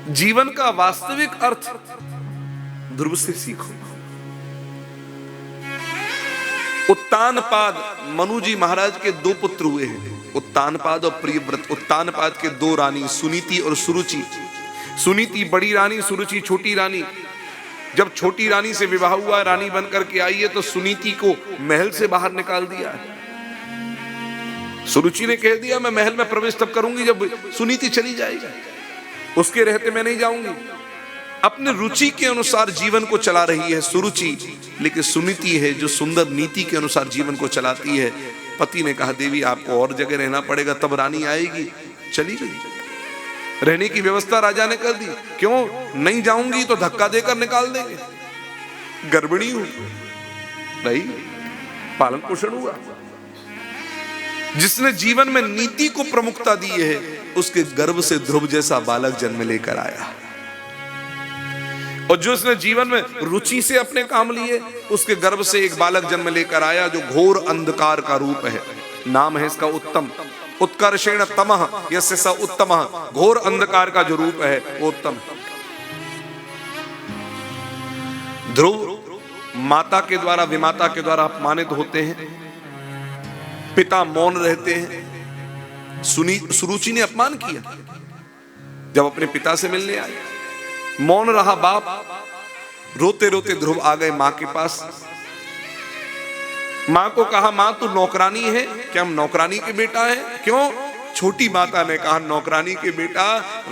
जीवन का वास्तविक अर्थ ध्रुव से सीखो। उत्तानपाद मनु जी महाराज के दो पुत्र हुए हैं, उत्तानपाद और प्रियव्रत। उत्तानपाद के दो रानी, सुनीति और सुरुचि। सुनीति बड़ी रानी, सुरुचि छोटी रानी। जब छोटी रानी से विवाह हुआ, रानी बनकर के आई है, तो सुनीति को महल से बाहर निकाल दिया है। सुरुचि ने कह दिया मैं महल में प्रवेश तब करूंगी जब सुनीति चली जाएगी, उसके रहते मैं नहीं जाऊंगी। अपने रुचि के अनुसार जीवन को चला रही है सुरुचि, लेकिन सुनीति है जो सुंदर नीति के अनुसार जीवन को चलाती है। पति ने कहा देवी आपको और जगह रहना पड़ेगा, तब रानी आएगी। चली गई। रहने की व्यवस्था राजा ने कर दी। क्यों? नहीं जाऊंगी तो धक्का देकर निकाल देंगे। गर्भिणी हुई, नहीं पालन पोषण हुआ। जिसने जीवन में नीति को प्रमुखता दी है, उसके गर्भ से ध्रुव जैसा बालक जन्म लेकर आया। और जो उसने जीवन में रुचि से अपने काम लिए, उसके गर्भ से एक बालक जन्म लेकर आया जो घोर अंधकार का रूप है। नाम है इसका उत्तम। उत्कर्षेण तमः यस्य स उत्तमः। घोर अंधकार का जो रूप है वो उत्तम। ध्रुव माता के द्वारा, विमाता के द्वारा अपमानित होते हैं, पिता मौन रहते हैं। सुरुचि ने अपमान किया जब अपने पिता से मिलने आए, मौन रहा बाप। रोते रोते ध्रुव आ गए मां के पास। मां को कहा मां तू नौकरानी है क्या? हम नौकरानी के बेटा है। क्यों? छोटी माता ने कहा नौकरानी के बेटा,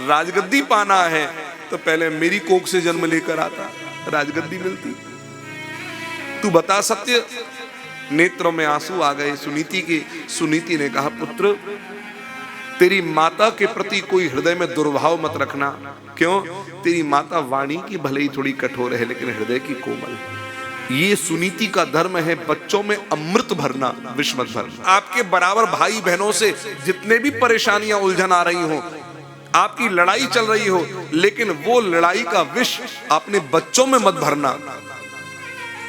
राजगद्दी पाना है तो पहले मेरी कोख से जन्म लेकर आता, राजगद्दी मिलती। तू बता सत्य। नेत्रों में आंसू आ गए सुनीति के। सुनीति ने कहा पुत्र तेरी माता के प्रति कोई हृदय में दुर्भाव मत रखना। क्यों? तेरी माता वाणी की भले ही थोड़ी कठोर है, लेकिन हृदय की कोमल है। ये सुनीति का धर्म है, बच्चों में अमृत भरना, विष मत भरना। आपके बराबर भाई बहनों से जितने भी परेशानियां उलझन आ रही हो, आपकी लड़ाई चल रही हो, लेकिन वो लड़ाई का विष अपने बच्चों में मत भरना।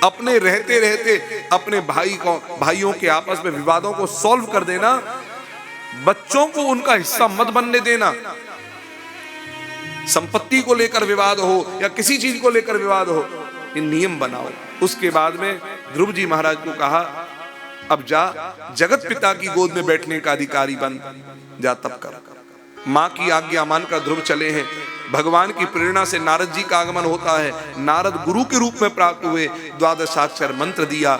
अपने रहते रहते अपने भाइयों के आपस में विवादों को सॉल्व कर देना। बच्चों को उनका हिस्सा मत बनने देना। संपत्ति को लेकर विवाद हो या किसी चीज को लेकर विवाद हो, ये नियम बनाओ। उसके बाद में ध्रुव जी महाराज को कहा अब जा जगत पिता की गोद में बैठने का अधिकारी बन जा, तब कर। मां की आज्ञा मानकर ध्रुव चले हैं। भगवान की प्रेरणा से नारद जी का आगमन होता है। नारद गुरु के रूप में प्राप्त हुए, द्वादशाक्षर मंत्र दिया।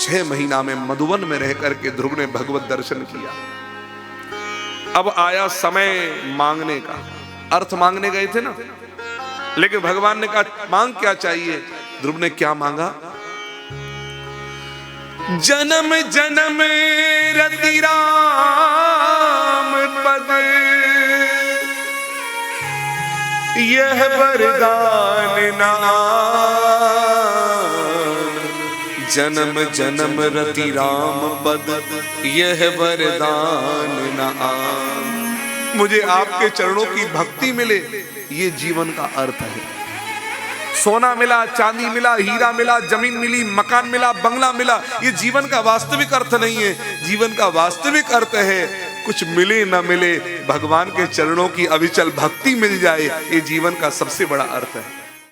6 महीना में मधुवन में रह करके ध्रुव ने भगवत दर्शन किया। अब आया समय मांगने का। अर्थ मांगने गए थे ना, लेकिन भगवान ने कहा मांग क्या चाहिए? ध्रुव ने क्या मांगा? जन्म जन्म रति राम पद, यह वरदान ना। जन्म जन्म रति राम पद, यह वरदान ना। मुझे आपके चरणों की भक्ति मिले, ये जीवन का अर्थ है। सोना मिला, चांदी मिला, हीरा मिला, जमीन मिली, मकान मिला, बंगला मिला, ये जीवन का वास्तविक अर्थ नहीं है। जीवन का वास्तविक अर्थ है कुछ मिले ना मिले, भगवान के चरणों की अविचल भक्ति मिल जाए, ये जीवन का सबसे बड़ा अर्थ है।